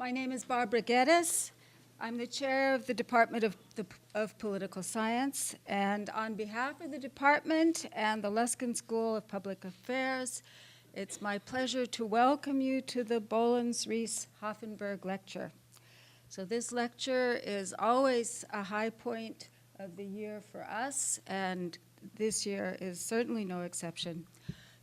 My name is Barbara Geddes. I'm the chair of the Department of Political Science, and on behalf of the department and the Luskin School of Public Affairs, it's my pleasure to welcome you to the Bollens-Ries-Hoffenberg lecture. So this lecture is always a high point of the year for us, and this year is certainly no exception.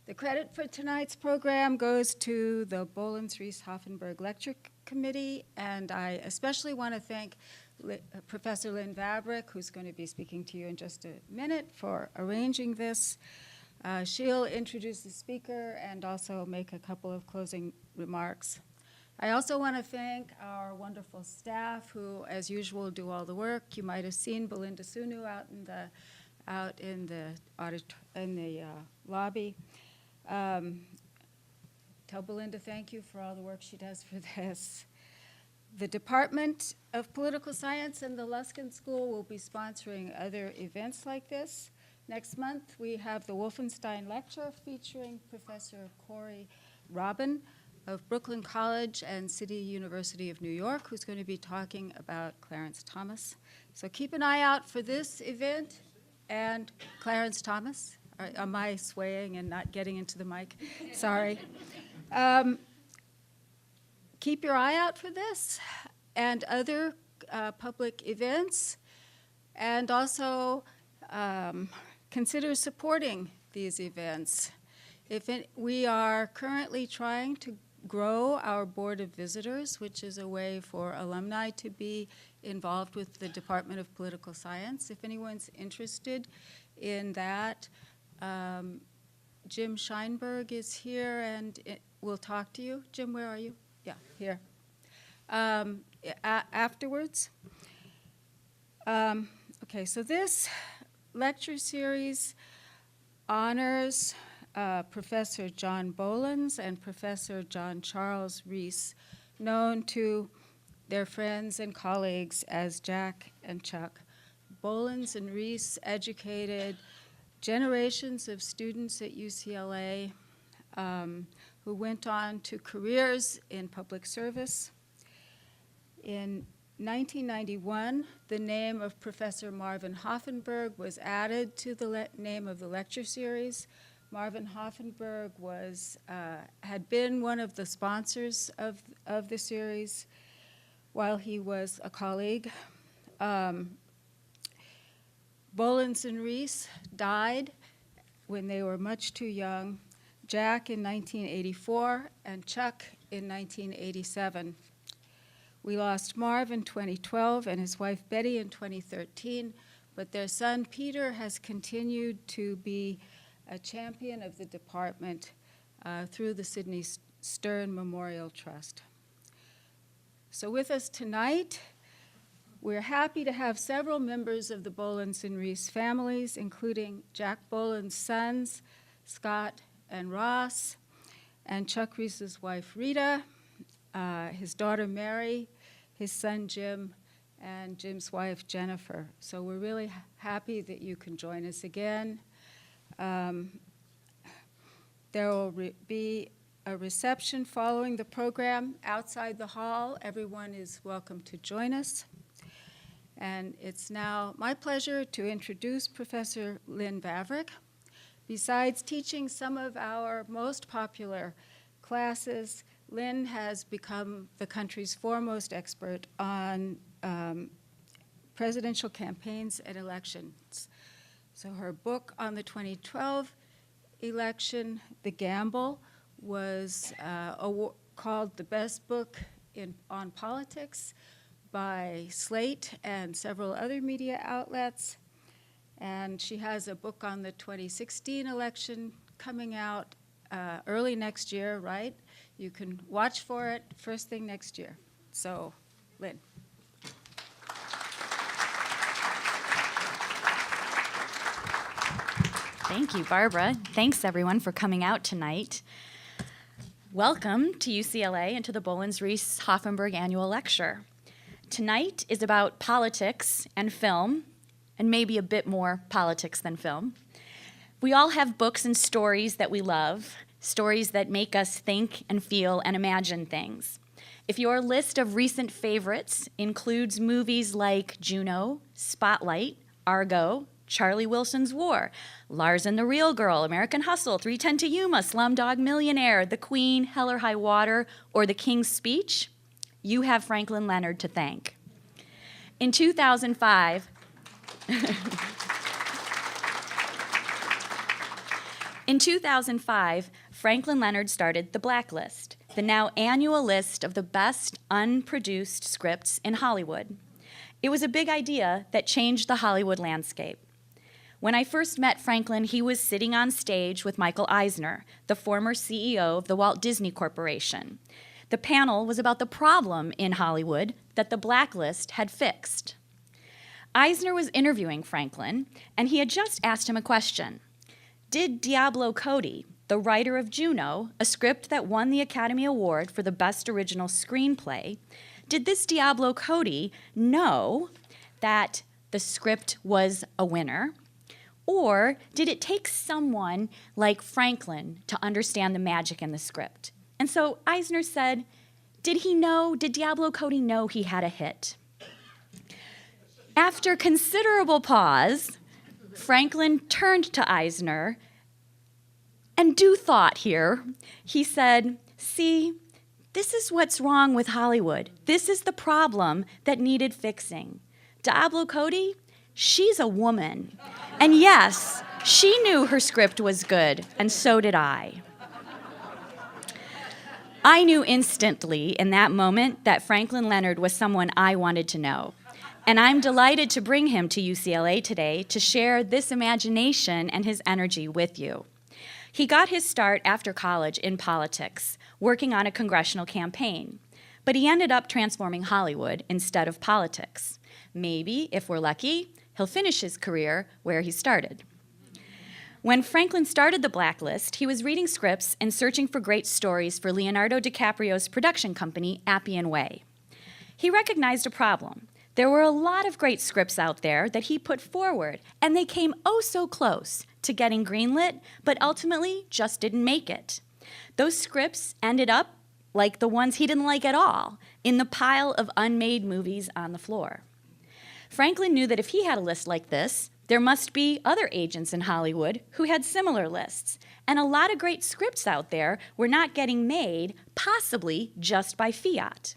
The credit for tonight's program goes to the Bollens-Ries-Hoffenberg Lecture Committee, and I especially want to thank Professor Lynn Vavrick, who's going to be speaking to you in just a minute, for arranging this. She'll introduce the speaker and also make a couple of closing remarks. I also want to thank our wonderful staff who, as usual, do all the work. You might have seen Belinda Sunu out in the lobby. Tell Belinda thank you for all the work she does for this. The Department of Political Science and the Luskin School will be sponsoring other events like this. Next month, we have the Wolfenstein Lecture featuring Professor Corey Robin of Brooklyn College and City University of New York, who's going to be talking about Clarence Thomas. So keep an eye out for this event and Clarence Thomas. Am I swaying and not getting into the mic? Sorry. Keep your eye out for this and other public events, and also consider supporting these events. We are currently trying to grow our Board of Visitors, which is a way for alumni to be involved with the Department of Political Science. If anyone's interested in that, Jim Scheinberg is here and we'll talk to you. Jim, where are you? Yeah, here. Afterwards. Okay, so this lecture series honors Professor John Bollens and Professor John Charles Rees, known to their friends and colleagues as Jack and Chuck. Bollens and Rees educated generations of students at UCLA who went on to careers in public service. In 1991, the name of Professor Marvin Hoffenberg was added to the name of the lecture series. Marvin Hoffenberg had been one of the sponsors of the series while he was a colleague. Bollens and Rees died when they were much too young, Jack in 1984 and Chuck in 1987. We lost Marv in 2012 and his wife Betty in 2013, but their son Peter has continued to be a champion of the department through the Sidney Stern Memorial Trust. So with us tonight, we're happy to have several members of the Bollens and Rees families, including Jack Bollens' sons, Scott and Ross, and Chuck Rees's wife, Rita, his daughter, Mary, his son, Jim, and Jim's wife, Jennifer. So we're really happy that you can join us again. There will be a reception following the program outside the hall. Everyone is welcome to join us. And it's now my pleasure to introduce Professor Lynn Vavrick. Besides teaching some of our most popular classes, Lynn has become the country's foremost expert on presidential campaigns and elections. So her book on the 2012 election, The Gamble, was called the best book on politics by Slate and several other media outlets. And she has a book on the 2016 election coming out early next year, right? You can watch for it first thing next year. So, Lynn. Thank you, Barbara. Thanks, everyone, for coming out tonight. Welcome to UCLA and to the Bollens-Ries-Hoffenberg Annual Lecture. Tonight is about politics and film, and maybe a bit more politics than film. We all have books and stories that we love, stories that make us think and feel and imagine things. If your list of recent favorites includes movies like Juno, Spotlight, Argo, Charlie Wilson's War, Lars and the Real Girl, American Hustle, 3:10 to Yuma, Slumdog Millionaire, The Queen, Hell or High Water, or The King's Speech, you have Franklin Leonard to thank. In 2005, Franklin Leonard started The Blacklist, the now annual list of the best unproduced scripts in Hollywood. It was a big idea that changed the Hollywood landscape. When I first met Franklin, he was sitting on stage with Michael Eisner, the former CEO of the Walt Disney Corporation. The panel was about the problem in Hollywood that The Blacklist had fixed. Eisner was interviewing Franklin, and he had just asked him a question. Did Diablo Cody, the writer of Juno, a script that won the Academy Award for the Best Original Screenplay, did this Diablo Cody know that the script was a winner? Or did it take someone like Franklin to understand the magic in the script? And so Eisner said, did Diablo Cody know he had a hit? After considerable pause, Franklin turned to Eisner, and due thought here, he said, see, this is what's wrong with Hollywood. This is the problem that needed fixing. Diablo Cody, she's a woman. And yes, she knew her script was good, and so did I. I knew instantly in that moment that Franklin Leonard was someone I wanted to know. And I'm delighted to bring him to UCLA today to share this imagination and his energy with you. He got his start after college in politics, working on a congressional campaign. But he ended up transforming Hollywood instead of politics. Maybe, if we're lucky, he'll finish his career where he started. When Franklin started The Blacklist, he was reading scripts and searching for great stories for Leonardo DiCaprio's production company, Appian Way. He recognized a problem. There were a lot of great scripts out there that he put forward, and they came oh so close to getting greenlit, but ultimately just didn't make it. Those scripts ended up, like the ones he didn't like at all, in the pile of unmade movies on the floor. Franklin knew that if he had a list like this, there must be other agents in Hollywood who had similar lists, and a lot of great scripts out there were not getting made, possibly just by fiat.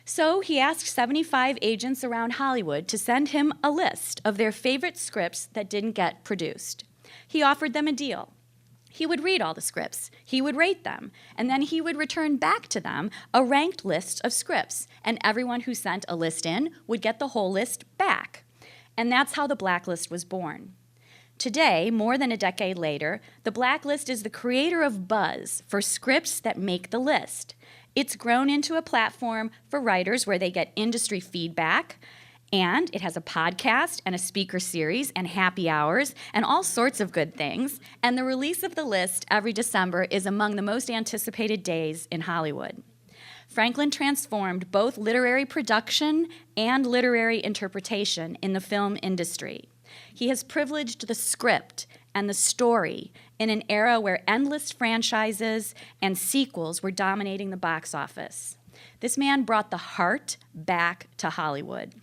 So he asked 75 agents around Hollywood to send him a list of their favorite scripts that didn't get produced. He offered them a deal. He would read all the scripts, he would rate them, and then he would return back to them a ranked list of scripts, and everyone who sent a list in would get the whole list back. And that's how The Blacklist was born. Today, more than a decade later, The Blacklist is the creator of buzz for scripts that make the list. It's grown into a platform for writers where they get industry feedback, and it has a podcast and a speaker series and happy hours and all sorts of good things. And the release of the list every December is among the most anticipated days in Hollywood. Franklin transformed both literary production and literary interpretation in the film industry. He has privileged the script and the story in an era where endless franchises and sequels were dominating the box office. This man brought the heart back to Hollywood.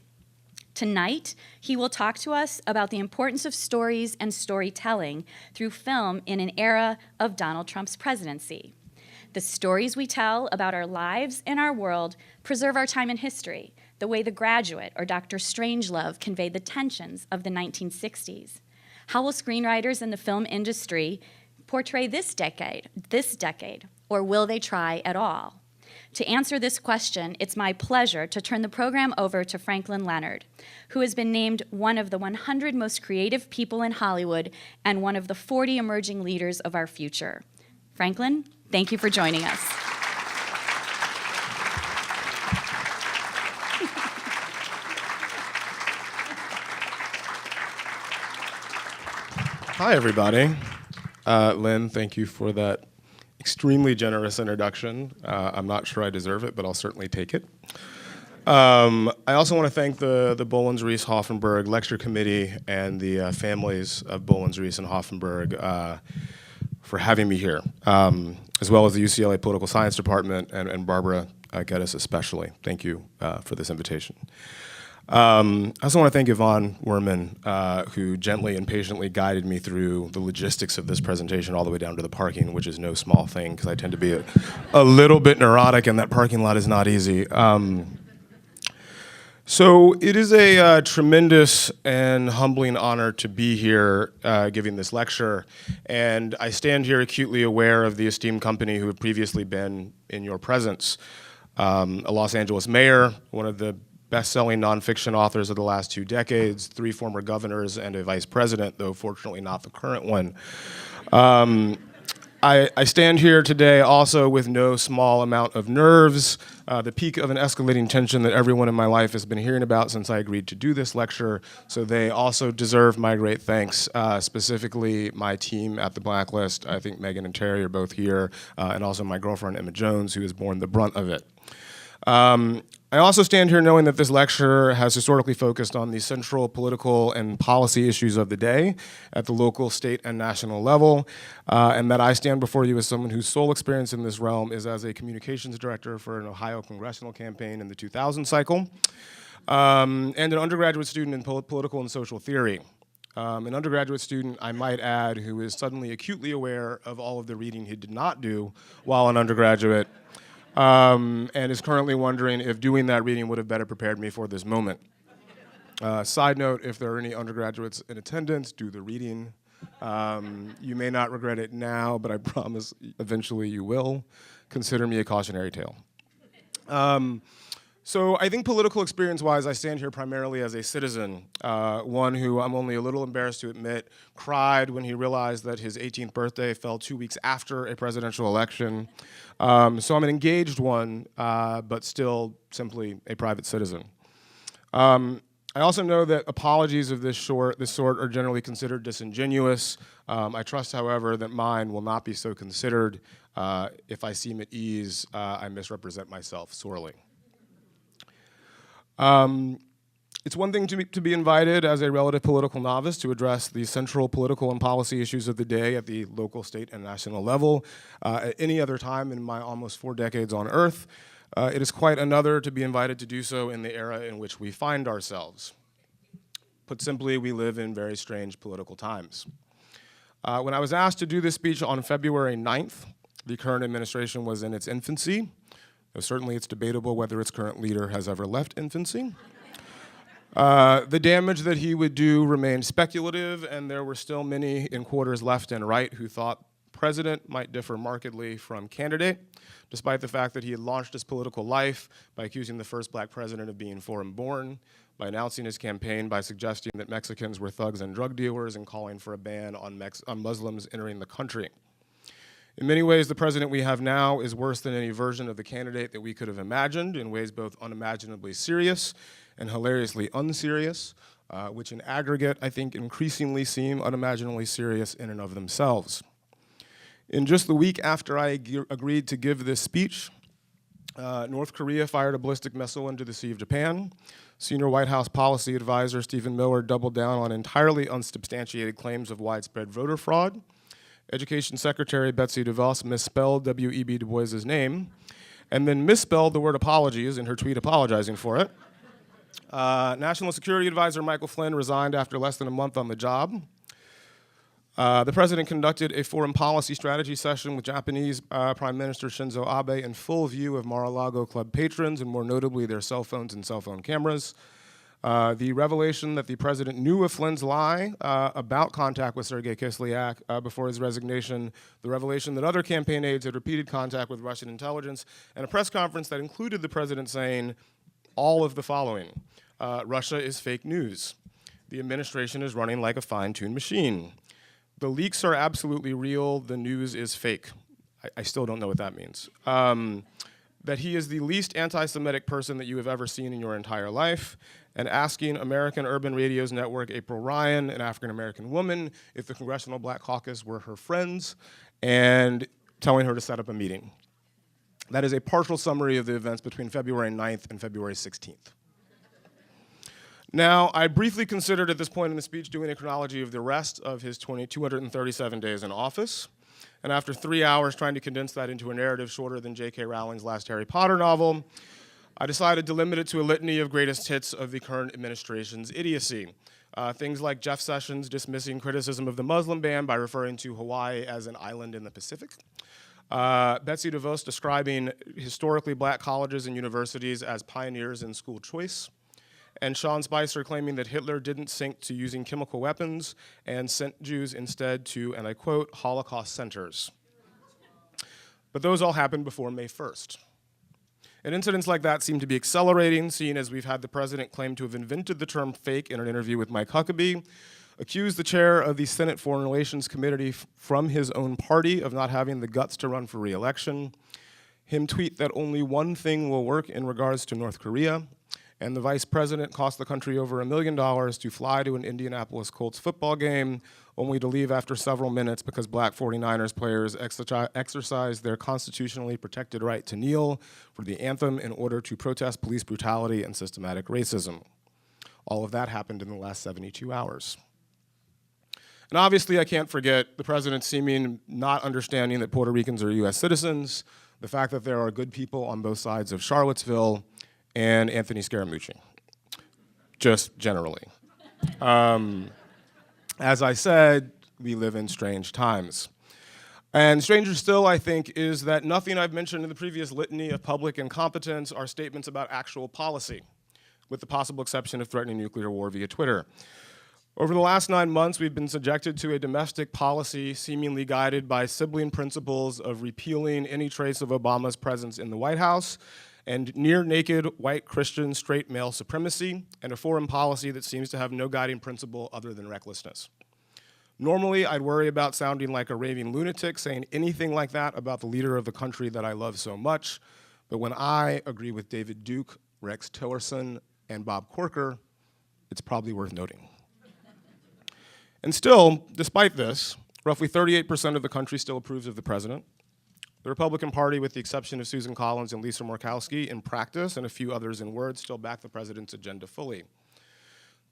Tonight, he will talk to us about the importance of stories and storytelling through film in an era of Donald Trump's presidency. The stories we tell about our lives and our world preserve our time in history, the way The Graduate or Dr. Strangelove conveyed the tensions of the 1960s. How will screenwriters in the film industry portray this decade, or will they try at all? To answer this question, it's my pleasure to turn the program over to Franklin Leonard, who has been named one of the 100 most creative people in Hollywood and one of the 40 emerging leaders of our future. Franklin, thank you for joining us. Hi, everybody. Lynn, thank you for that extremely generous introduction. I'm not sure I deserve it, but I'll certainly take it. I also want to thank the Bollens-Ries-Hoffenberg Lecture Committee and the families of Bollens-Ries and Hoffenberg for having me here, as well as the UCLA Political Science Department and Barbara Geddes especially. Thank you for this invitation. I also want to thank Yvonne Werman, who gently and patiently guided me through the logistics of this presentation all the way down to the parking, which is no small thing, because I tend to be a little bit neurotic, and that parking lot is not easy. So it is a tremendous and humbling honor to be here giving this lecture, and I stand here acutely aware of the esteemed company who have previously been in your presence. A Los Angeles mayor, one of the best-selling nonfiction authors of the last 2 decades, 3 former governors, and a vice president, though fortunately not the current one. I stand here today also with no small amount of nerves, the peak of an escalating tension that everyone in my life has been hearing about since I agreed to do this lecture, so they also deserve my great thanks, specifically my team at the Blacklist. I think Megan and Terry are both here, and also my girlfriend Emma Jones, who has borne the brunt of it. I also stand here knowing that this lecture has historically focused on the central political and policy issues of the day at the local, state, and national level, and that I stand before you as someone whose sole experience in this realm is as a communications director for an Ohio congressional campaign in the 2000 cycle, and an undergraduate student in political and social theory. An undergraduate student, I might add, who is suddenly acutely aware of all of the reading he did not do while an undergraduate, and is currently wondering if doing that reading would have better prepared me for this moment. Side note, if there are any undergraduates in attendance, do the reading. You may not regret it now, but I promise eventually you will. Consider me a cautionary tale. So I think political experience-wise, I stand here primarily as a citizen, one who I'm only a little embarrassed to admit cried when he realized that his 18th birthday fell 2 weeks after a presidential election. So I'm an engaged one, but still simply a private citizen. I also know that apologies of this sort are generally considered disingenuous. I trust, however, that mine will not be so considered. If I seem at ease, I misrepresent myself sorely. It's one thing to be invited as a relative political novice to address the central political and policy issues of the day at the local, state, and national level. At any other time in my almost 4 decades on Earth, it is quite another to be invited to do so in the era in which we find ourselves. Put simply, we live in very strange political times. When I was asked to do this speech on February 9th, the current administration was in its infancy. Though certainly it's debatable whether its current leader has ever left infancy. The damage that he would do remained speculative, and there were still many in quarters left and right who thought president might differ markedly from candidate, despite the fact that he had launched his political life by accusing the first black president of being foreign-born, by announcing his campaign by suggesting that Mexicans were thugs and drug dealers, and calling for a ban on Muslims entering the country. In many ways, the president we have now is worse than any version of the candidate that we could have imagined, in ways both unimaginably serious and hilariously unserious, which in aggregate, I think, increasingly seem unimaginably serious in and of themselves. In just the week after I agreed to give this speech, North Korea fired a ballistic missile into the Sea of Japan. Senior White House policy advisor Stephen Miller doubled down on entirely unsubstantiated claims of widespread voter fraud. Education Secretary Betsy DeVos misspelled W.E.B. Du Bois's name, and then misspelled the word apologies in her tweet apologizing for it. National Security Advisor Michael Flynn resigned after less than a month on the job. The president conducted a foreign policy strategy session with Japanese Prime Minister Shinzo Abe in full view of Mar-a-Lago club patrons, and more notably their cell phones and cell phone cameras. The revelation that the president knew of Flynn's lie about contact with Sergei Kislyak before his resignation, the revelation that other campaign aides had repeated contact with Russian intelligence, and a press conference that included the president saying all of the following. Russia is fake news. The administration is running like a fine-tuned machine. The leaks are absolutely real. The news is fake. I still don't know what that means. That he is the least anti-Semitic person that you have ever seen in your entire life, and asking American Urban Radio's network April Ryan, an African-American woman, if the Congressional Black Caucus were her friends, and telling her to set up a meeting. That is a partial summary of the events between February 9th and February 16th. Now, I briefly considered at this point in the speech doing a chronology of the rest of his 237 days in office. And after 3 hours trying to condense that into a narrative shorter than J.K. Rowling's last Harry Potter novel, I decided to limit it to a litany of greatest hits of the current administration's idiocy. Things like Jeff Sessions dismissing criticism of the Muslim ban by referring to Hawaii as an island in the Pacific. Betsy DeVos describing historically black colleges and universities as pioneers in school choice. And Sean Spicer claiming that Hitler didn't sink to using chemical weapons and sent Jews instead to, and I quote, Holocaust centers. But those all happened before May 1st. And incidents like that seem to be accelerating, seeing as we've had the president claim to have invented the term fake in an interview with Mike Huckabee, accused the chair of the Senate Foreign Relations Committee from his own party of not having the guts to run for re-election, him tweet that only one thing will work in regards to North Korea, and the vice president cost the country over $1 million to fly to an Indianapolis Colts football game, only to leave after several minutes because black 49ers players exercised their constitutionally protected right to kneel for the anthem in order to protest police brutality and systematic racism. All of that happened in the last 72 hours. And obviously I can't forget the president's seeming not understanding that Puerto Ricans are US citizens, the fact that there are good people on both sides of Charlottesville, and Anthony Scaramucci, just generally. As I said, we live in strange times. And stranger still, I think, is that nothing I've mentioned in the previous litany of public incompetence are statements about actual policy, with the possible exception of threatening nuclear war via Twitter. Over the last 9 months, we've been subjected to a domestic policy seemingly guided by sibling principles of repealing any trace of Obama's presence in the White House, and near-naked white Christian straight male supremacy, and a foreign policy that seems to have no guiding principle other than recklessness. Normally, I'd worry about sounding like a raving lunatic saying anything like that about the leader of the country that I love so much, but when I agree with David Duke, Rex Tillerson, and Bob Corker, it's probably worth noting. And still, despite this, roughly 38% of the country still approves of the president. The Republican Party, with the exception of Susan Collins and Lisa Murkowski, in practice, and a few others in word, still back the president's agenda fully.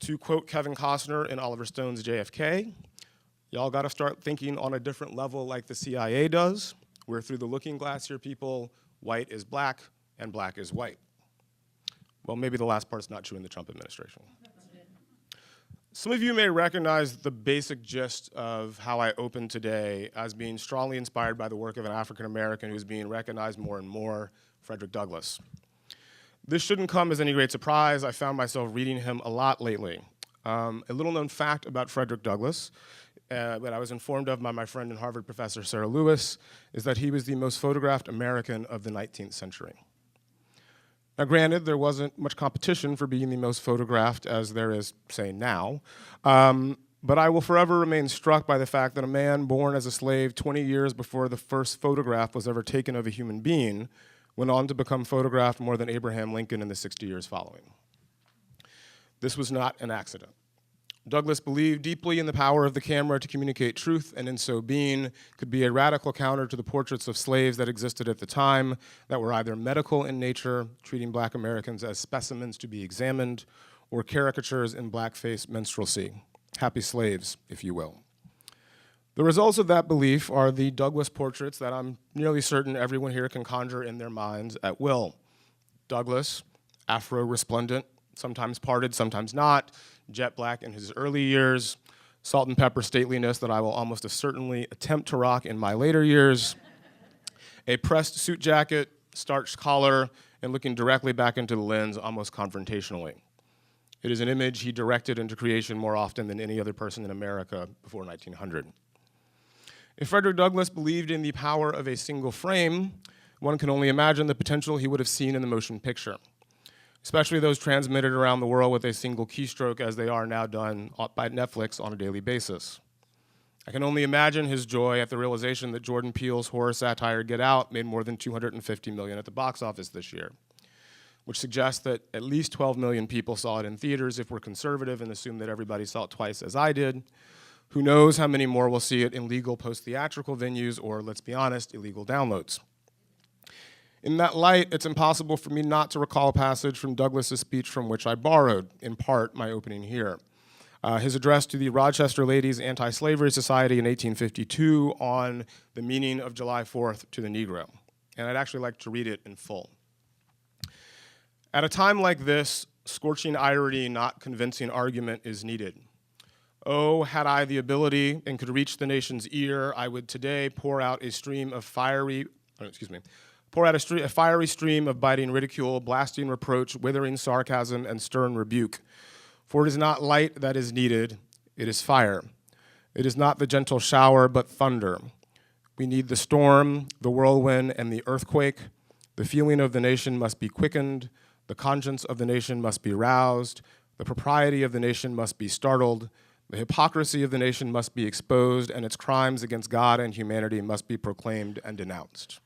To quote Kevin Costner in Oliver Stone's JFK, y'all gotta start thinking on a different level like the CIA does. We're through the looking glass here, people. White is black, and black is white. Well, maybe the last part's not true in the Trump administration. Some of you may recognize the basic gist of how I opened today as being strongly inspired by the work of an African American who's being recognized more and more, Frederick Douglass. This shouldn't come as any great surprise. I found myself reading him a lot lately. A little known fact about Frederick Douglass that I was informed of by my friend and Harvard professor Sarah Lewis is that he was the most photographed American of the 19th century. Now, granted, there wasn't much competition for being the most photographed as there is, say, now, but I will forever remain struck by the fact that a man born as a slave 20 years before the first photograph was ever taken of a human being went on to become photographed more than Abraham Lincoln in the 60 years following. This was not an accident. Douglass believed deeply in the power of the camera to communicate truth, and in so being, could be a radical counter to the portraits of slaves that existed at the time that were either medical in nature, treating black Americans as specimens to be examined, or caricatures in blackface minstrelsy, happy slaves, if you will. The results of that belief are the Douglass portraits that I'm nearly certain everyone here can conjure in their minds at will. Douglass, afro-resplendent, sometimes parted, sometimes not, jet black in his early years, salt and pepper stateliness that I will almost certainly attempt to rock in my later years, a pressed suit jacket, starched collar, and looking directly back into the lens almost confrontationally. It is an image he directed into creation more often than any other person in America before 1900. If Frederick Douglass believed in the power of a single frame, one can only imagine the potential he would have seen in the motion picture, especially those transmitted around the world with a single keystroke as they are now done by Netflix on a daily basis. I can only imagine his joy at the realization that Jordan Peele's horror satire Get Out made more than $250 million at the box office this year, which suggests that at least 12 million people saw it in theaters if we're conservative and assume that everybody saw it twice as I did. Who knows how many more will see it in legal post-theatrical venues or, let's be honest, illegal downloads. In that light, it's impossible for me not to recall a passage from Douglass's speech from which I borrowed, in part, my opening here. his address to the Rochester Ladies Anti-Slavery Society in 1852 on the meaning of July 4th to the Negro. And I'd actually like to read it in full. At a time like this, scorching irony, not convincing argument is needed. Oh, had I the ability and could reach the nation's ear, I would today pour out a fiery stream of biting ridicule, blasting reproach, withering sarcasm, and stern rebuke. For it is not light that is needed, it is fire. It is not the gentle shower, but thunder. We need the storm, the whirlwind, and the earthquake. The feeling of the nation must be quickened. The conscience of the nation must be roused. The propriety of the nation must be startled. The hypocrisy of the nation must be exposed, and its crimes against God and humanity must be proclaimed and denounced.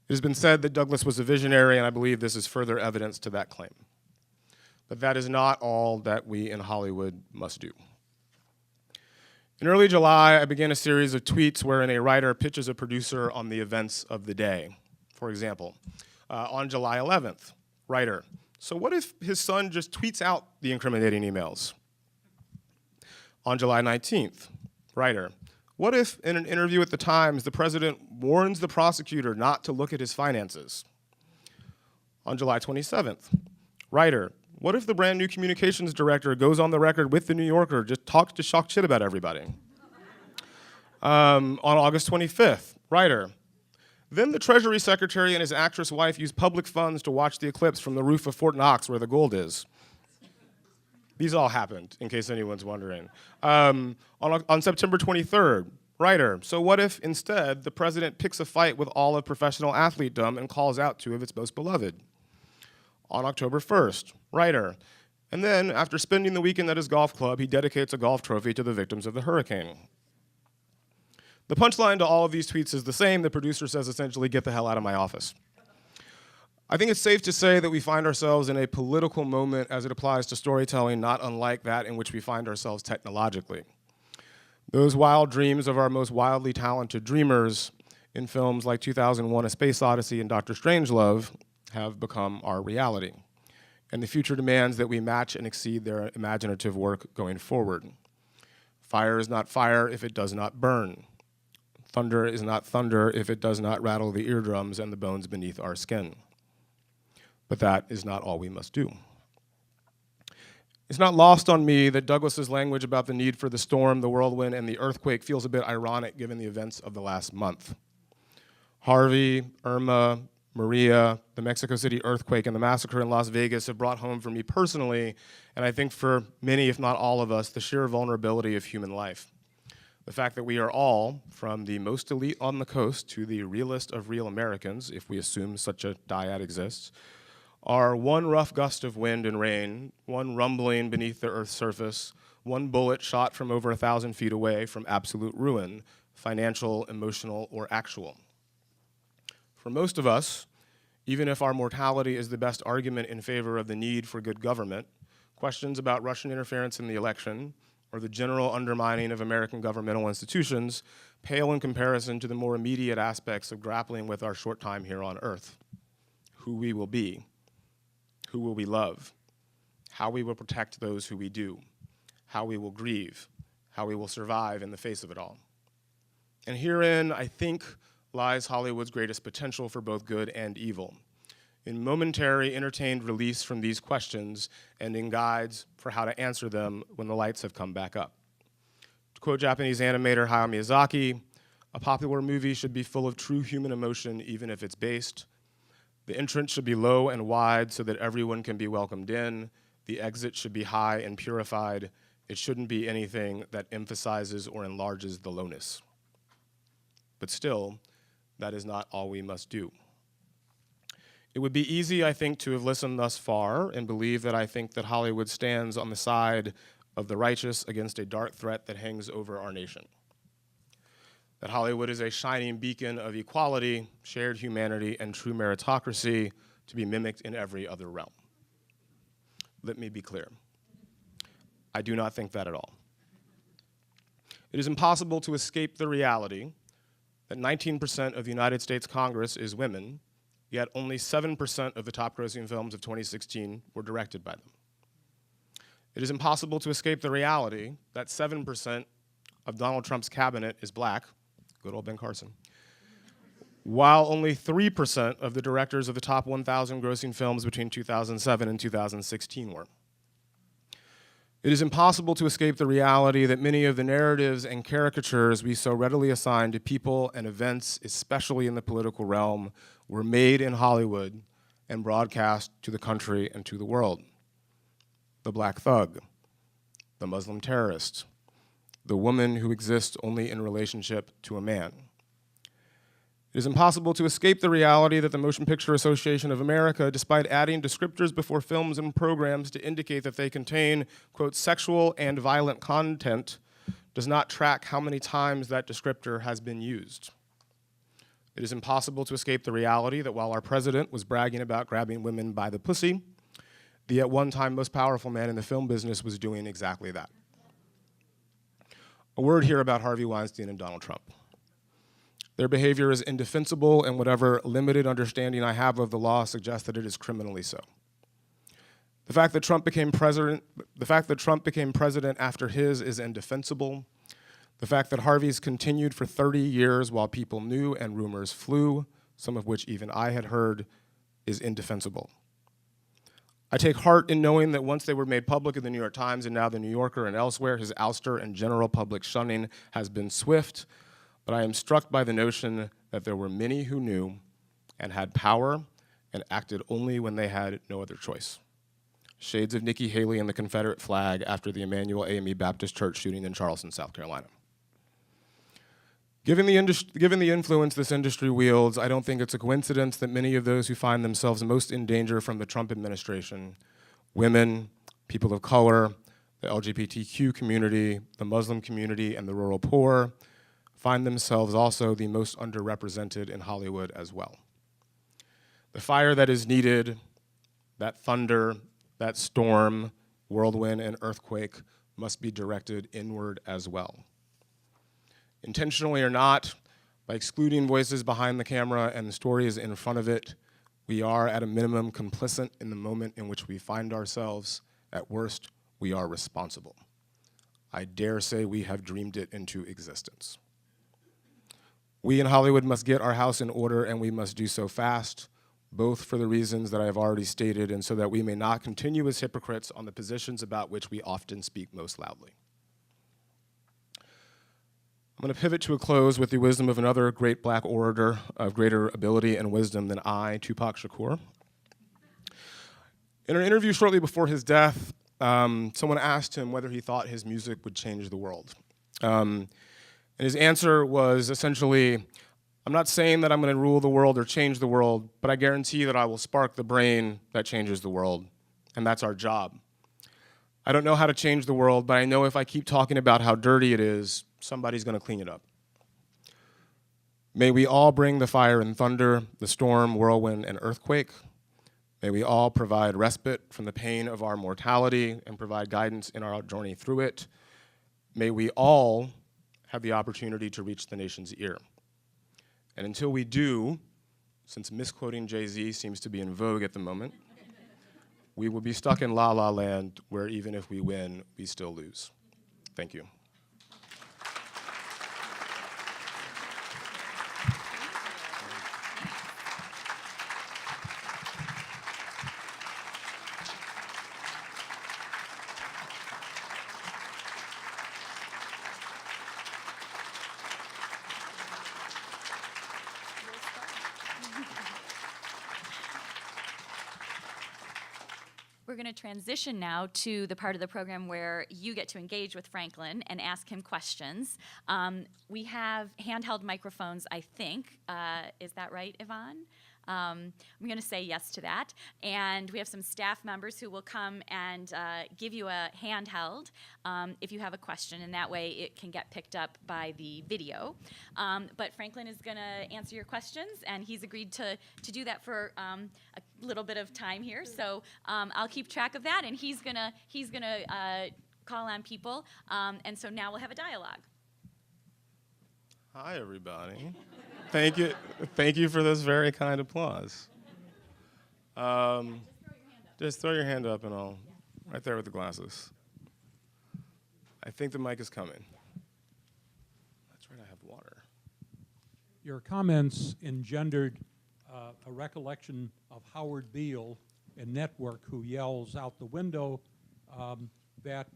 It has been said that Douglass was a visionary, and I believe this is further evidence to that claim. But that is not all that we in Hollywood must do. In early July, I began a series of tweets wherein a writer pitches a producer on the events of the day. For example, on July 11th, writer, so what if his son just tweets out the incriminating emails? On July 19th, writer, what if in an interview at the Times, the president warns the prosecutor not to look at his finances? On July 27th, writer, what if the brand new communications director goes on the record with the New Yorker, just talks to shock shit about everybody? On August 25th, writer, then the Treasury Secretary and his actress wife used public funds to watch the eclipse from the roof of Fort Knox where the gold is. These all happened, in case anyone's wondering. On September 23rd, writer, so what if instead the president picks a fight with all of professional athletedom and calls out two of its most beloved? On October 1st, writer, and then after spending the weekend at his golf club, he dedicates a golf trophy to the victims of the hurricane. The punchline to all of these tweets is the same. The producer says essentially, get the hell out of my office. I think it's safe to say that we find ourselves in a political moment as it applies to storytelling, not unlike that in which we find ourselves technologically. Those wild dreams of our most wildly talented dreamers in films like 2001: A Space Odyssey and Dr. Strangelove have become our reality. And the future demands that we match and exceed their imaginative work going forward. Fire is not fire if it does not burn. Thunder is not thunder if it does not rattle the eardrums and the bones beneath our skin. But that is not all we must do. It's not lost on me that Douglass's language about the need for the storm, the whirlwind, and the earthquake feels a bit ironic given the events of the last month. Harvey, Irma, Maria, the Mexico City earthquake, and the massacre in Las Vegas have brought home for me personally, and I think for many, if not all of us, the sheer vulnerability of human life. The fact that we are all, from the most elite on the coast to the realest of real Americans, if we assume such a dyad exists, are one rough gust of wind and rain, one rumbling beneath the earth's surface, one bullet shot from over 1,000 feet away from absolute ruin, financial, emotional, or actual. For most of us, even if our mortality is the best argument in favor of the need for good government, questions about Russian interference in the election or the general undermining of American governmental institutions pale in comparison to the more immediate aspects of grappling with our short time here on Earth. Who we will be, who will we love, how we will protect those who we do, how we will grieve, how we will survive in the face of it all. And herein, I think, lies Hollywood's greatest potential for both good and evil, in momentary entertained release from these questions and in guides for how to answer them when the lights have come back up. To quote Japanese animator Hayao Miyazaki, a popular movie should be full of true human emotion even if it's based. The entrance should be low and wide so that everyone can be welcomed in. The exit should be high and purified. It shouldn't be anything that emphasizes or enlarges the lowness. But still, that is not all we must do. It would be easy, I think, to have listened thus far and believe that I think that Hollywood stands on the side of the righteous against a dark threat that hangs over our nation. That Hollywood is a shining beacon of equality, shared humanity, and true meritocracy to be mimicked in every other realm. Let me be clear. I do not think that at all. It is impossible to escape the reality that 19% of the United States Congress is women, yet only 7% of the top grossing films of 2016 were directed by them. It is impossible to escape the reality that 7% of Donald Trump's cabinet is black, good old Ben Carson, while only 3% of the directors of the top 1,000 grossing films between 2007 and 2016 were. It is impossible to escape the reality that many of the narratives and caricatures we so readily assign to people and events, especially in the political realm, were made in Hollywood and broadcast to the country and to the world. The black thug, the Muslim terrorist, the woman who exists only in relationship to a man. It is impossible to escape the reality that the Motion Picture Association of America, despite adding descriptors before films and programs to indicate that they contain, quote, sexual and violent content, does not track how many times that descriptor has been used. It is impossible to escape the reality that while our president was bragging about grabbing women by the pussy, the at one time most powerful man in the film business was doing exactly that. A word here about Harvey Weinstein and Donald Trump. Their behavior is indefensible, and whatever limited understanding I have of the law suggests that it is criminally so. The fact that Trump became president after his is indefensible. The fact that Harvey's continued for 30 years while people knew and rumors flew, some of which even I had heard, is indefensible. I take heart in knowing that once they were made public in the New York Times and now the New Yorker and elsewhere, his ouster and general public shunning has been swift. But I am struck by the notion that there were many who knew and had power and acted only when they had no other choice. Shades of Nikki Haley and the Confederate flag after the Emmanuel AME Baptist Church shooting in Charleston, South Carolina. Given the influence this industry wields, I don't think it's a coincidence that many of those who find themselves most in danger from the Trump administration, women, people of color, the LGBTQ community, the Muslim community, and the rural poor, find themselves also the most underrepresented in Hollywood as well. The fire that is needed, that thunder, that storm, whirlwind, and earthquake must be directed inward as well. Intentionally or not, by excluding voices behind the camera and the stories in front of it, we are at a minimum complicit in the moment in which we find ourselves. At worst, we are responsible. I dare say we have dreamed it into existence. We in Hollywood must get our house in order, and we must do so fast, both for the reasons that I have already stated and so that we may not continue as hypocrites on the positions about which we often speak most loudly. I'm going to pivot to a close with the wisdom of another great black orator of greater ability and wisdom than I, Tupac Shakur. In an interview shortly before his death, someone asked him whether he thought his music would change the world. And his answer was essentially, I'm not saying that I'm going to rule the world or change the world, but I guarantee that I will spark the brain that changes the world, and that's our job. I don't know how to change the world, but I know if I keep talking about how dirty it is, somebody's going to clean it up. May we all bring the fire and thunder, the storm, whirlwind, and earthquake. May we all provide respite from the pain of our mortality and provide guidance in our journey through it. May we all have the opportunity to reach the nation's ear. And until we do, since misquoting Jay-Z seems to be in vogue at the moment, we will be stuck in La La Land where even if we win, we still lose. Thank you. We're going to transition now to the part of the program where you get to engage with Franklin and ask him questions. We have handheld microphones, I think. Is that right, Yvonne? I'm going to say yes to that. And we have some staff members who will come and give you a handheld if you have a question, and that way it can get picked up by the video. But Franklin is going to answer your questions, and he's agreed to do that for a little bit of time here. So I'll keep track of that, and he's gonna call on people. And so now we'll have a dialogue. Hi, everybody. Thank you for this very kind applause. Just throw your hand up and I'll, right there with the glasses. I think the mic is coming. That's right, I have water. Your comments engendered a recollection of Howard Beale in Network, who yells out the window that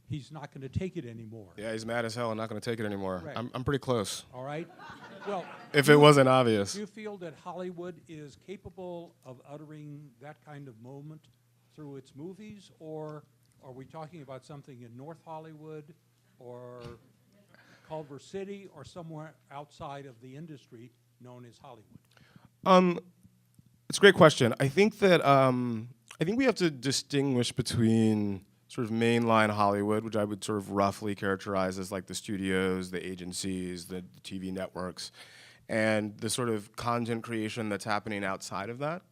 he's not going to take it anymore. Yeah, he's mad as hell and not going to take it anymore. Right. I'm pretty close. All right? Well, If it wasn't obvious. do you feel that Hollywood is capable of uttering that kind of moment through its movies, or are we talking about something in North Hollywood or Culver City or somewhere outside of the industry known as Hollywood? It's a great question. I think that I think we have to distinguish between sort of mainline Hollywood, which I would sort of roughly characterize as like the studios, the agencies, the TV networks, and the sort of content creation that's happening outside of that.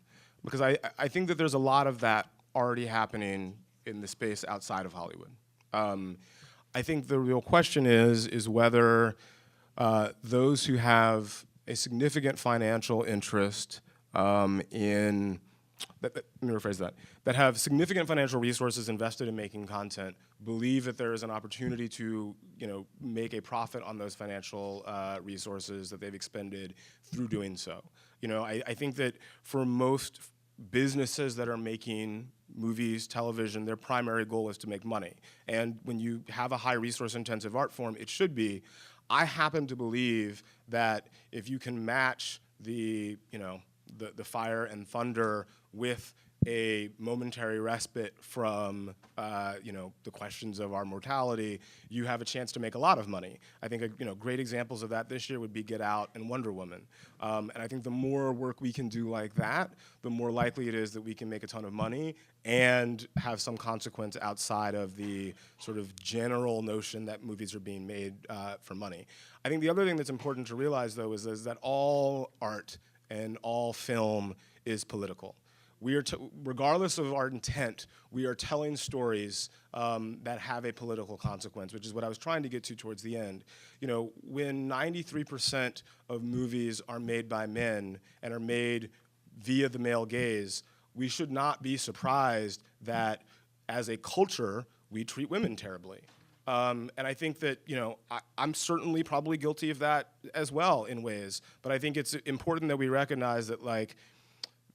Because I think that there's a lot of that already happening in the space outside of Hollywood. I think the real question is whether those who have a significant financial interest let me rephrase that have significant financial resources invested in making content believe that there is an opportunity to, make a profit on those financial resources that they've expended through doing so. I think that for most businesses that are making movies, television, their primary goal is to make money. And when you have a high resource intensive art form, it should be. I happen to believe that if you can match the fire and thunder with a momentary respite from the questions of our mortality, you have a chance to make a lot of money. I think great examples of that this year would be Get Out and Wonder Woman. And I think the more work we can do like that, the more likely it is that we can make a ton of money and have some consequence outside of the sort of general notion that movies are being made for money. I think the other thing that's important to realize, though, is that all art and all film is political. We are, regardless of our intent, we are telling stories that have a political consequence, which is what I was trying to get to towards the end. When 93% of movies are made by men and are made via the male gaze, we should not be surprised that, as a culture, we treat women terribly. And I think that, I'm certainly probably guilty of that as well in ways, but I think it's important that we recognize that, like,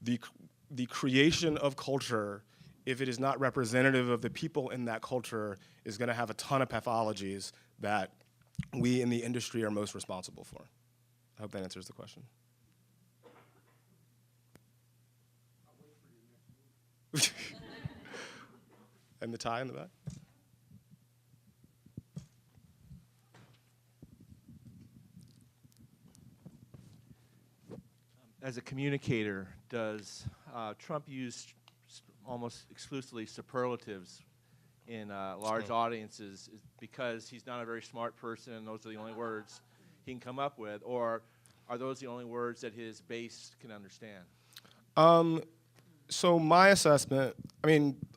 the creation of culture, if it is not representative of the people in that culture, is going to have a ton of pathologies that we in the industry are most responsible for. I hope that answers the question. And the tie in the back? As a communicator, does Trump use almost exclusively superlatives in large audiences because he's not a very smart person and those are the only words he can come up with, or are those the only words that his base can understand? So my assessment,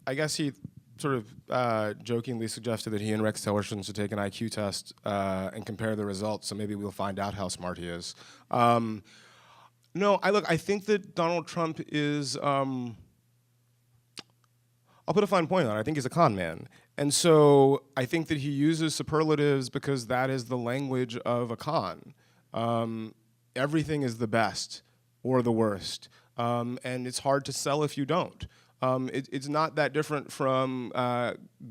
I guess he sort of jokingly suggested that he and Rex Tillerson should take an IQ test and compare the results, so maybe we'll find out how smart he is. No, I think that Donald Trump is, I'll put a fine point on it. I think he's a con man. And so I think that he uses superlatives because that is the language of a con. Everything is the best or the worst. And it's hard to sell if you don't. It's not that different from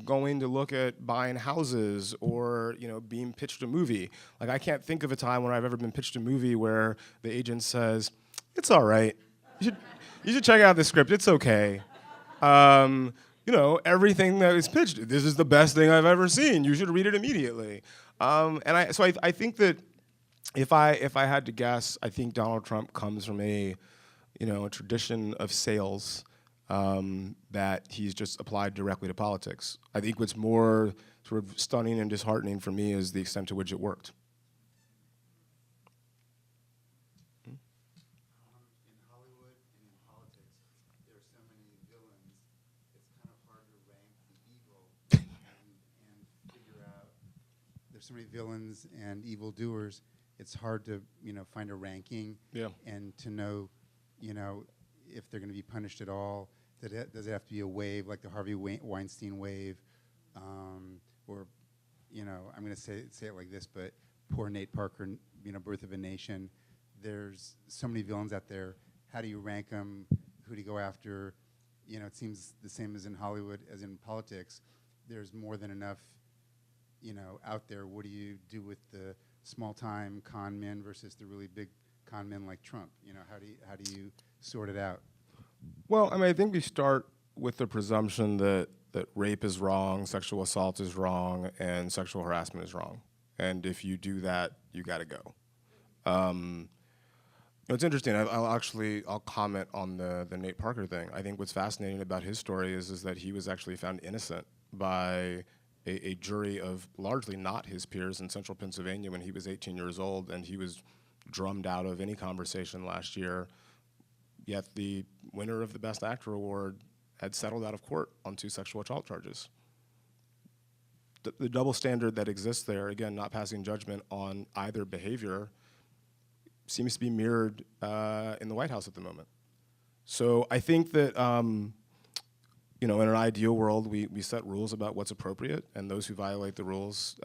going to look at buying houses or being pitched a movie. Like, I can't think of a time when I've ever been pitched a movie where the agent says, "It's all right. You should check out the script. It's okay. Everything that is pitched, this is the best thing I've ever seen. You should read it immediately." I think that if I had to guess, I think Donald Trump comes from a tradition of sales that he's just applied directly to politics. I think what's more sort of stunning and disheartening for me is the extent to which it worked. In Hollywood and in politics, there are so many villains, it's kind of hard to rank the evil and figure out. There's so many villains and evildoers, it's hard to find a ranking and to know if they're going to be punished at all. Does it have to be a wave, like the Harvey Weinstein wave, or I'm going to say it like this, but poor Nate Parker, Birth of a Nation. There's so many villains out there. How do you rank them? Who do you go after? It seems the same as in Hollywood as in politics. There's more than enough, out there. What do you do with the small-time con men versus the really big con men like Trump? How do you sort it out? Well, I think we start with the presumption that rape is wrong, sexual assault is wrong, and sexual harassment is wrong. And if you do that, you got to go. It's interesting. I'll comment on the Nate Parker thing. I think what's fascinating about his story is that he was actually found innocent by a jury of largely not his peers in central Pennsylvania when he was 18 years old, and he was drummed out of any conversation last year. Yet the winner of the Best Actor award had settled out of court on 2 sexual assault charges. The double standard that exists there, again, not passing judgment on either behavior, seems to be mirrored in the White House at the moment. So I think that, in an ideal world, we set rules about what's appropriate, and those who violate the rules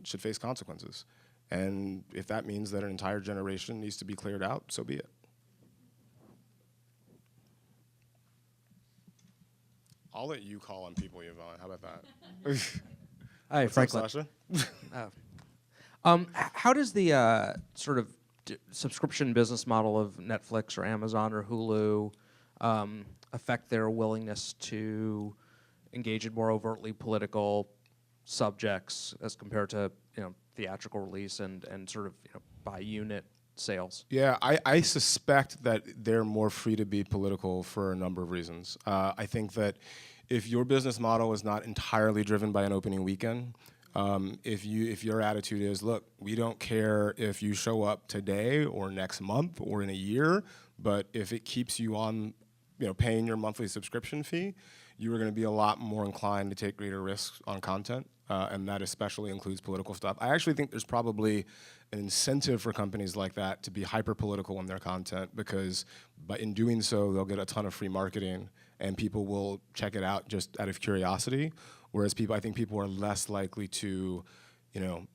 should face consequences. And if that means that an entire generation needs to be cleared out, so be it. I'll let you call on people, Yvonne. How about that? Hi, What's up, Franklin. Sasha? How does the sort of subscription business model of Netflix or Amazon or Hulu affect their willingness to engage in more overtly political subjects as compared to theatrical release and sort of by unit sales? Yeah, I suspect that they're more free to be political for a number of reasons. I think that if your business model is not entirely driven by an opening weekend, if your attitude is, look, we don't care if you show up today or next month or in a year, but if it keeps you on, paying your monthly subscription fee, you are going to be a lot more inclined to take greater risks on content, and that especially includes political stuff. I actually think there's probably an incentive for companies like that to be hyper-political in their content, because in doing so, they'll get a ton of free marketing, and people will check it out just out of curiosity. Whereas I think people are less likely to,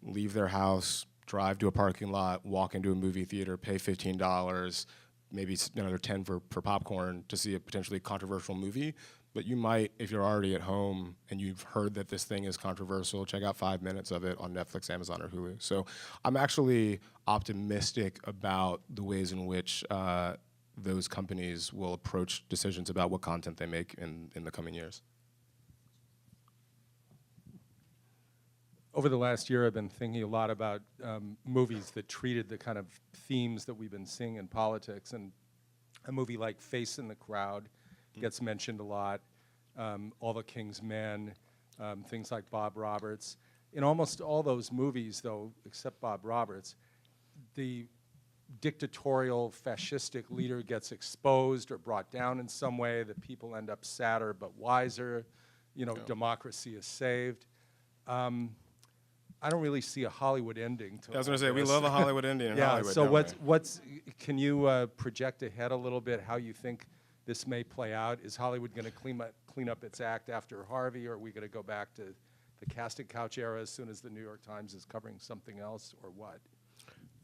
leave their house, drive to a parking lot, walk into a movie theater, pay $15, maybe another $10 for popcorn to see a potentially controversial movie. But you might, if you're already at home and you've heard that this thing is controversial, check out 5 minutes of it on Netflix, Amazon, or Hulu. So I'm actually optimistic about the ways in which those companies will approach decisions about what content they make in the coming years. Over the last year, I've been thinking a lot about movies that treated the kind of themes that we've been seeing in politics. And a movie like Face in the Crowd gets mentioned a lot. All the King's Men, things like Bob Roberts. In almost all those movies, though, except Bob Roberts, the dictatorial, fascistic leader gets exposed or brought down in some way. The people end up sadder but wiser. Democracy is saved. I don't really see a Hollywood ending to I was going to say, all we this. love a Hollywood ending in Yeah, Hollywood. so don't we? can you project ahead a little bit how you think this may play out? Is Hollywood going to clean up its act after Harvey, or are we going to go back to the casting couch era as soon as the New York Times is covering something else, or what?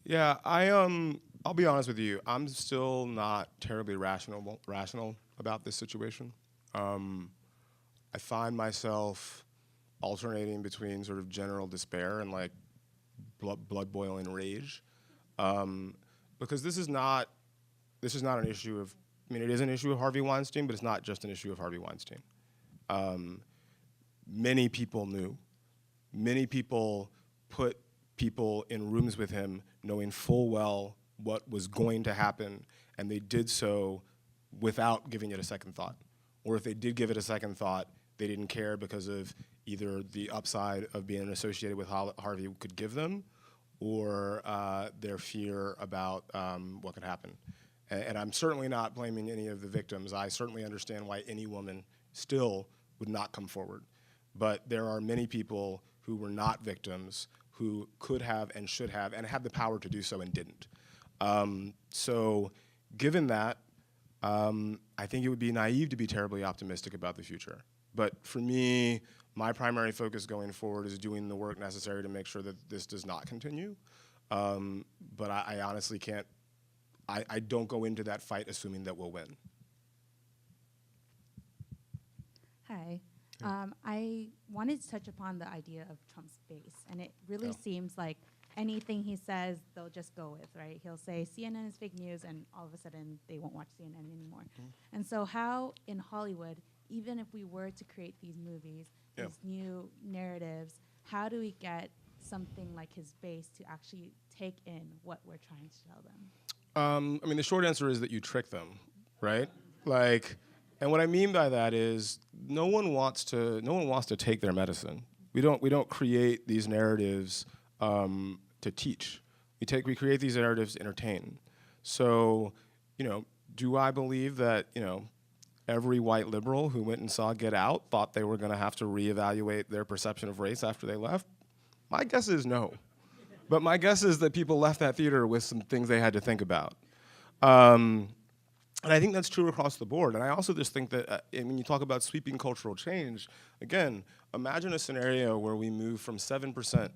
Yeah, I'll be honest with you. I'm still not terribly rational about this situation. I find myself alternating between sort of general despair and like blood boiling rage, because this is not an issue of. I mean, it is an issue of Harvey Weinstein, but it's not just an issue of Harvey Weinstein. Many people knew. Many people put people in rooms with him knowing full well what was going to happen, and they did so without giving it a second thought. Or if they did give it a second thought, they didn't care because of either the upside of being associated with Harvey could give them, or their fear about what could happen. And I'm certainly not blaming any of the victims. I certainly understand why any woman still would not come forward. But there are many people who were not victims who could have and should have and had the power to do so and didn't. So given that, I think it would be naive to be terribly optimistic about the future. But for me, My primary focus going forward is doing the work necessary to make sure that this does not continue. But I honestly can't, I don't go into that fight assuming that we'll win. Hi. I wanted to touch upon the idea of Trump's base, and it really seems like anything he says, they'll just go with, right? He'll say CNN is fake news, and all of a sudden they won't watch CNN anymore. And so how in Hollywood, even if we were to create these movies, these new narratives, how do we get something like his base to actually take in what we're trying to tell them? I mean, the short answer is that you trick them, right? Like, and what I mean by that is no one wants to take their medicine. We don't create these narratives to teach. We create these narratives to entertain. So, do I believe that, every white liberal who went and saw Get Out thought they were going to have to reevaluate their perception of race after they left? My guess is no. But my guess is that people left that theater with some things they had to think about. And I think that's true across the board. And I also just think that when you talk about sweeping cultural change, again, imagine a scenario where we move from 7%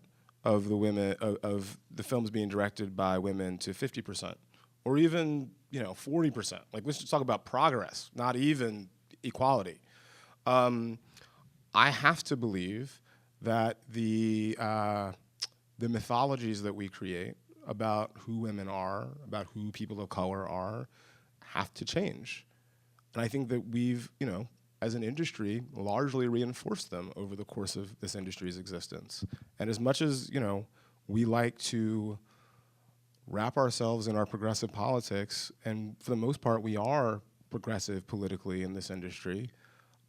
of the women of the films being directed by women to 50%, or even 40%. Like, let's just talk about progress, not even equality. I have to believe that the mythologies that we create about who women are, about who people of color are, have to change. And I think that we've, as an industry, largely reinforced them over the course of this industry's existence. And as much as, we like to wrap ourselves in our progressive politics, and for the most part, we are progressive politically in this industry,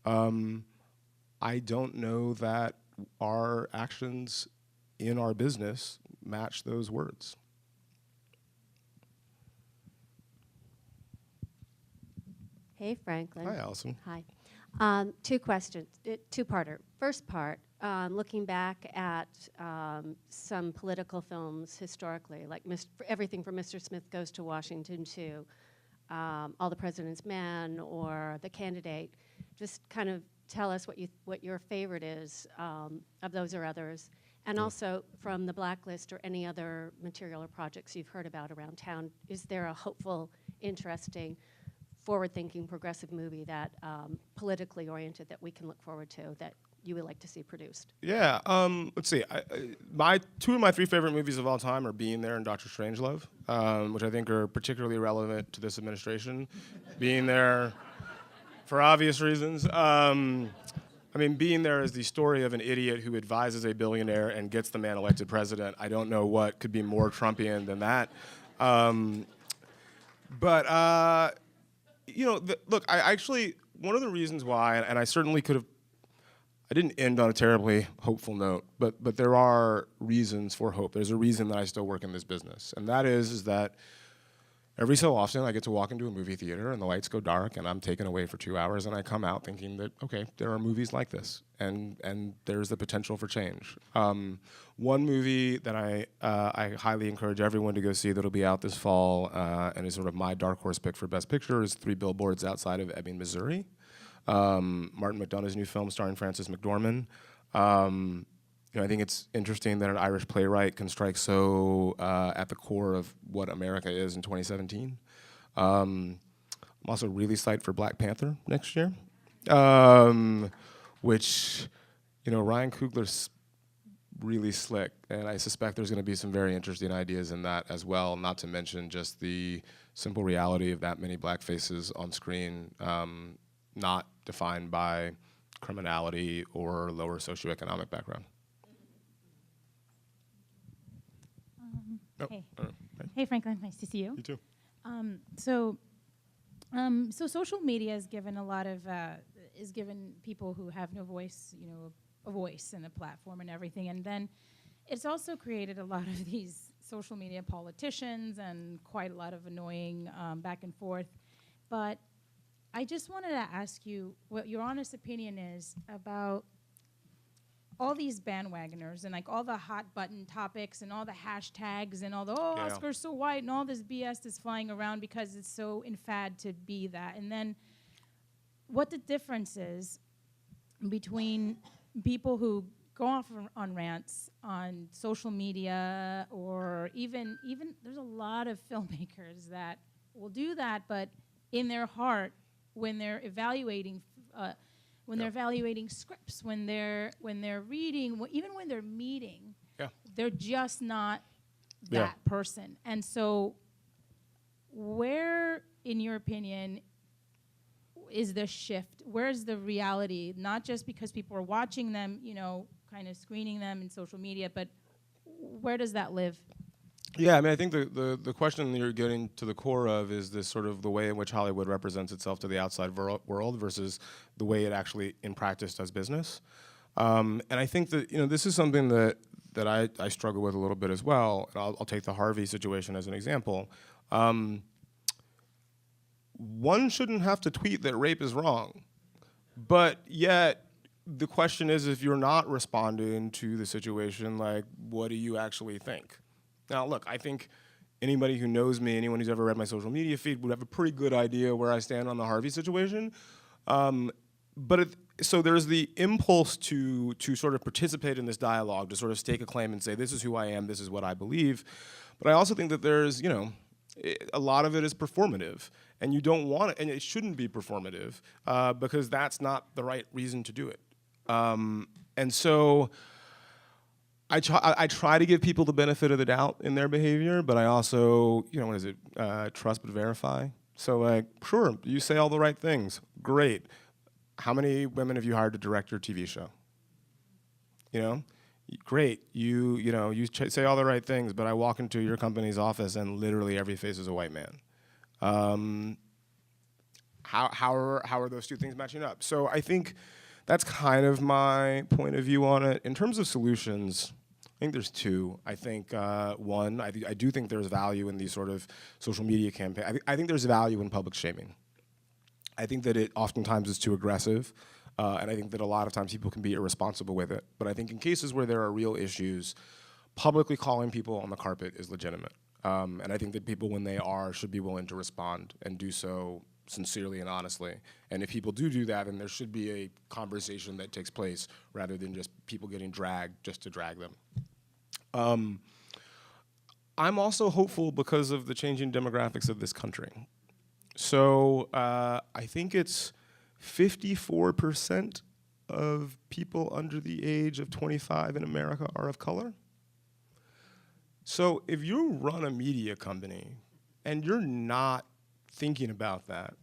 I don't know that our actions in our business match those words. Hey, Franklin. Hi, Allison. Hi. Two questions, two-parter. First part, looking back at some political films historically, like everything from Mr. Smith Goes to Washington to All the President's Men or The Candidate, just kind of tell us what your favorite is of those or others. And also from the Blacklist or any other material or projects you've heard about around town, is there a hopeful, interesting, forward-thinking, progressive movie that politically oriented that we can look forward to that you would like to see produced? Yeah, let's see. Two of my three favorite movies of all time are Being There and Dr. Strangelove, which I think are particularly relevant to this administration. Being There, for obvious reasons. Being There is the story of an idiot who advises a billionaire and gets the man elected president. I don't know what could be more Trumpian than that. Look, I actually, one of the reasons why, and I certainly could have, I didn't end on a terribly hopeful note, but there are reasons for hope. There's a reason that I still work in this business, and that is that every so often I get to walk into a movie theater and the lights go dark and I'm taken away for 2 hours and I come out thinking that, okay, there are movies like this and there's the potential for change. One movie that I highly encourage everyone to go see that'll be out this fall and is sort of my dark horse pick for Best Picture is 3 Billboards Outside of Ebbing, Missouri. Martin McDonagh's new film starring Frances McDormand. I think it's interesting that an Irish playwright can strike so at the core of what America is in 2017. I'm also really psyched for Black Panther next year, which, Ryan Coogler's really slick, and I suspect there's going to be some very interesting ideas in that as well, not to mention just the simple reality of that many black faces on screen, not defined by criminality or lower socioeconomic background. Hey. Hey, Franklin. Nice to see you. You too. So social media has given a lot of is given people who have no voice, a voice and a platform and everything. And then it's also created a lot of these social media politicians and quite a lot of annoying back and forth. But I just wanted to ask you what your honest opinion is about all these bandwagoners and like all the hot button topics and all the hashtags and all the Oscar's so white and all this BS is flying around because it's so in fad to be that. And then what the difference is between people who go off on rants on social media, or even there's a lot of filmmakers that will do that, but in their heart, when they're evaluating they're evaluating scripts, when they're reading, even when they're meeting, they're just not that person. And so where, in your opinion, is the shift? Where's the reality? Not just because people are watching them, kind of screening them in social media, but where does that live? Yeah, I mean, I think the question that you're getting to the core of is this sort of the way in which Hollywood represents itself to the outside world versus the way it actually, in practice, does business. And I think that, this is something that I struggle with a little bit as well. And I'll take the Harvey situation as an example. One shouldn't have to tweet that rape is wrong, but yet the question is, if you're not responding to the situation, like, what do you actually think? Now, look, I think anybody who knows me, anyone who's ever read my social media feed, would have a pretty good idea where I stand on the Harvey situation. So there's the impulse to sort of participate in this dialogue, to sort of stake a claim and say, this is who I am, this is what I believe. But I also think that there's, a lot of it is performative, and you don't want it, and it shouldn't be performative, because that's not the right reason to do it. And so I try to give people the benefit of the doubt in their behavior, but I also, what is it, trust but verify. So like, sure, you say all the right things, great. How many women have you hired to direct your TV show? Great, you say all the right things, but I walk into your company's office and literally every face is a white man. How are those two things matching up? So I think that's kind of my point of view on it. In terms of solutions, I think there's two. I think one, I do think there's value in these sort of social media campaigns. I think there's value in public shaming. I think that it oftentimes is too aggressive, and I think that a lot of times people can be irresponsible with it. But I think in cases where there are real issues, publicly calling people on the carpet is legitimate. And I think that people, when they are, should be willing to respond and do so sincerely and honestly. And if people do that, then there should be a conversation that takes place rather than just people getting dragged just to drag them. I'm also hopeful because of the changing demographics of this country. So I think it's 54% of people under the age of 25 in America are of color. So if you run a media company and you're not thinking about that,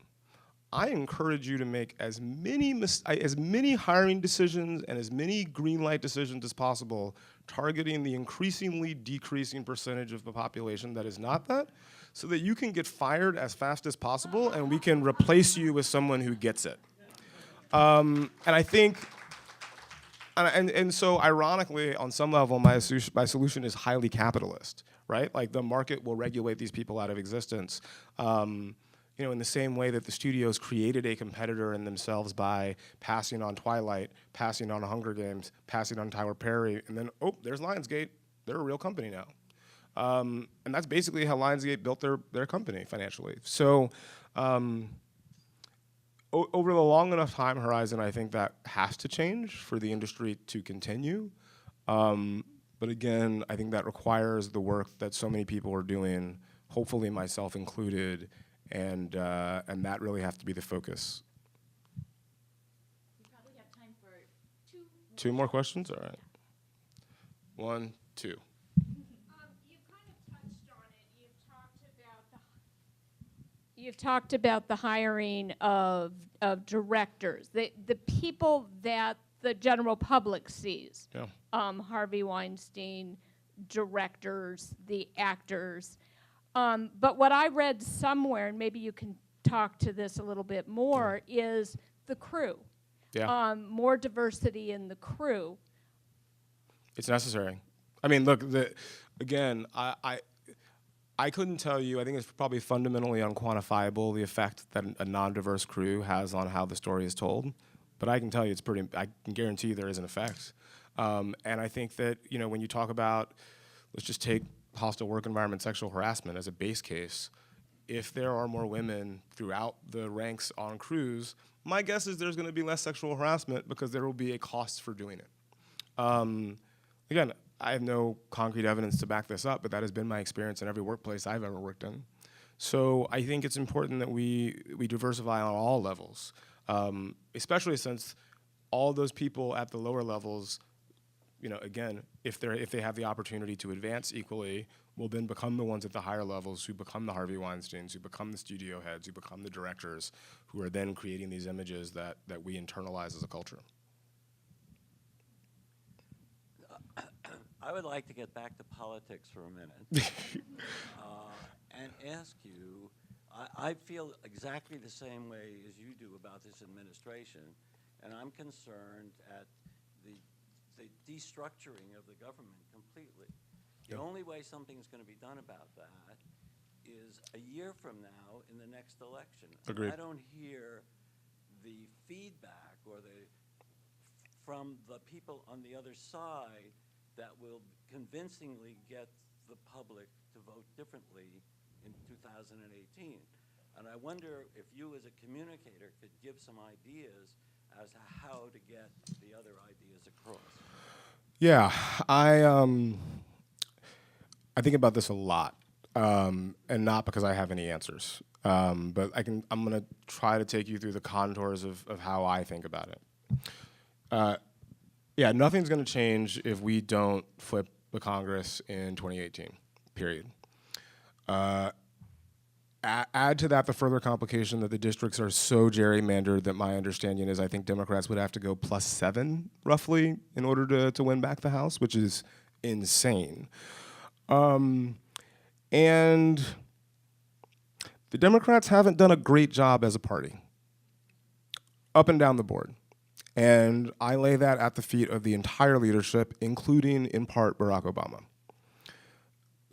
I encourage you to make as many hiring decisions and as many green light decisions as possible, targeting the increasingly decreasing percentage of the population that is not that, so that you can get fired as fast as possible and we can replace you with someone who gets it. And I think, and so ironically, on some level, my solution is highly capitalist, right? Like the market will regulate these people out of existence. In the same way that the studios created a competitor in themselves by passing on Twilight, passing on Hunger Games, passing on Tyler Perry, and then, oh, there's Lionsgate. They're a real company now. And that's basically how Lionsgate built their company financially. So over the long enough time horizon, I think that has to change for the industry to continue. But again, I think that requires the work that so many people are doing, hopefully myself included, and that really has to be the focus. We probably have time for two more questions? All right. 1, 2. You kind of touched on it. You've talked about the hiring of directors, the people that the general public sees. Yeah. Harvey Weinstein, directors, the actors. But what I read somewhere, and maybe you can talk to this a little bit more, is the crew. Yeah. More diversity in the crew. It's necessary. I mean, look, again, I couldn't tell you, I think it's probably fundamentally unquantifiable, the effect that a non-diverse crew has on how the story is told. But I can tell you I can guarantee you there is an effect. And I think that, when you talk about, let's just take hostile work environment, sexual harassment as a base case, if there are more women throughout the ranks on crews, my guess is there's going to be less sexual harassment because there will be a cost for doing it. Again, I have no concrete evidence to back this up, but that has been my experience in every workplace I've ever worked in. So I think it's important that we diversify on all levels, especially since all those people at the lower levels, again, if they have the opportunity to advance equally, will then become the ones at the higher levels who become the Harvey Weinsteins, who become the studio heads, who become the directors, who are then creating these images that we internalize as a culture. I would like to get back to politics for a minute and ask you, I feel exactly the same way as you do about this administration, and I'm concerned at the destructuring of the government completely. The only way something's going to be done about that is a year from now in the next election. Agreed. I don't hear the feedback from the people on the other side that will convincingly get the public to vote differently in 2018. And I wonder if you as a communicator could give some ideas as to how to get the other ideas across. Yeah, I think about this a lot, and not because I have any answers, but I'm going to try to take you through the contours of how I think about it. Yeah, nothing's going to change if we don't flip the Congress in 2018, period. Add to that the further complication that the districts are so gerrymandered that my understanding is I think Democrats would have to go +7, roughly, in order to win back the House, which is insane. And the Democrats haven't done a great job as a party, up and down the board. And I lay that at the feet of the entire leadership, including, in part, Barack Obama,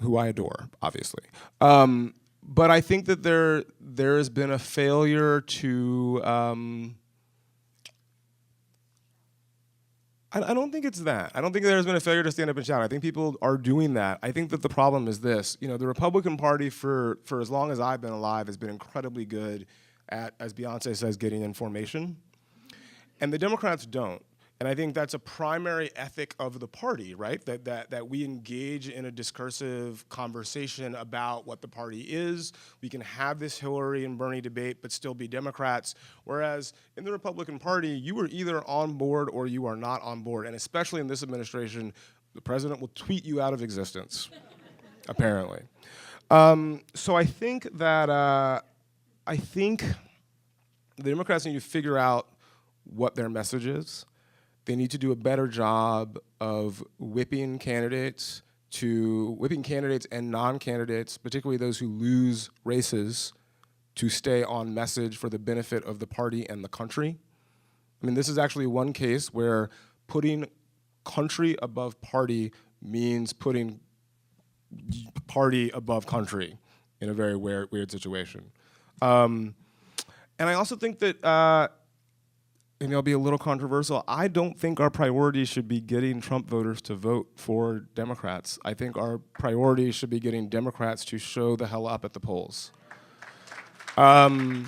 who I adore, obviously. But I think that there has been a failure to, I don't think it's that. I don't think there's been a failure to stand up and shout. I think people are doing that. I think that the problem is this. The Republican Party, for as long as I've been alive, has been incredibly good at, as Beyonce says, getting information. And the Democrats don't. And I think that's a primary ethic of the party, right? That we engage in a discursive conversation about what the party is. We can have this Hillary and Bernie debate, but still be Democrats. Whereas in the Republican Party, you are either on board or you are not on board. And especially in this administration, the president will tweet you out of existence, apparently. So I think that the Democrats need to figure out what their message is. They need to do a better job of whipping candidates and non-candidates, particularly those who lose races, to stay on message for the benefit of the party and the country. I mean, this is actually one case where putting country above party means putting party above country in a very weird situation. And I also think that, and it'll be a little controversial, I don't think our priority should be getting Trump voters to vote for Democrats. I think our priority should be getting Democrats to show the hell up at the polls. And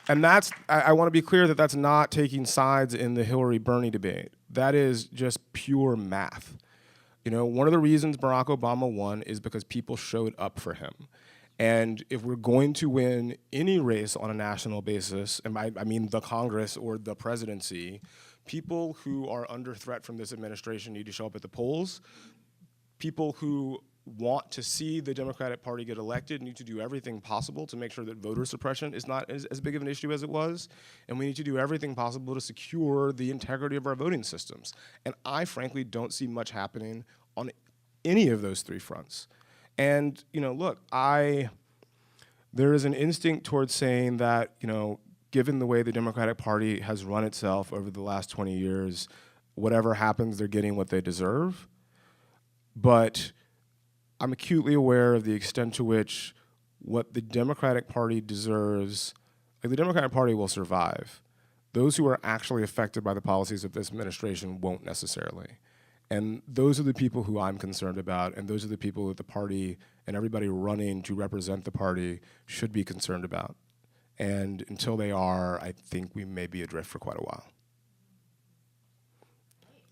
I want to be clear that that's not taking sides in the Hillary-Bernie debate. That is just pure math. One of the reasons Barack Obama won is because people showed up for him. And if we're going to win any race on a national basis, and I mean the Congress or the presidency, people who are under threat from this administration need to show up at the polls. People who want to see the Democratic Party get elected need to do everything possible to make sure that voter suppression is not as big of an issue as it was. And we need to do everything possible to secure the integrity of our voting systems. And I frankly don't see much happening on any of those three fronts. And, look, there is an instinct towards saying that, given the way the Democratic Party has run itself over the last 20 years, whatever happens, they're getting what they deserve. But I'm acutely aware of the extent to which what the Democratic Party deserves, the Democratic Party will survive. Those who are actually affected by the policies of this administration won't necessarily. And those are the people who I'm concerned about, and those are the people that the party and everybody running to represent the party should be concerned about. And until they are, I think we may be adrift for quite a while.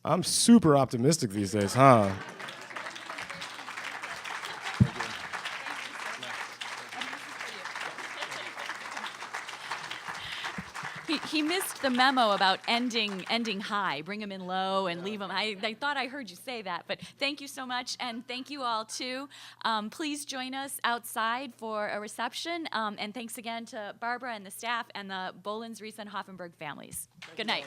I'm super optimistic these days, huh? He missed the memo about ending high, bring him in low and leave him. I thought I heard you say that, but thank you so much, and thank you all too. Please join us outside for a reception, and thanks again to Barbara and the staff and the Bollens-Ries-Hoffenberg families. Good night.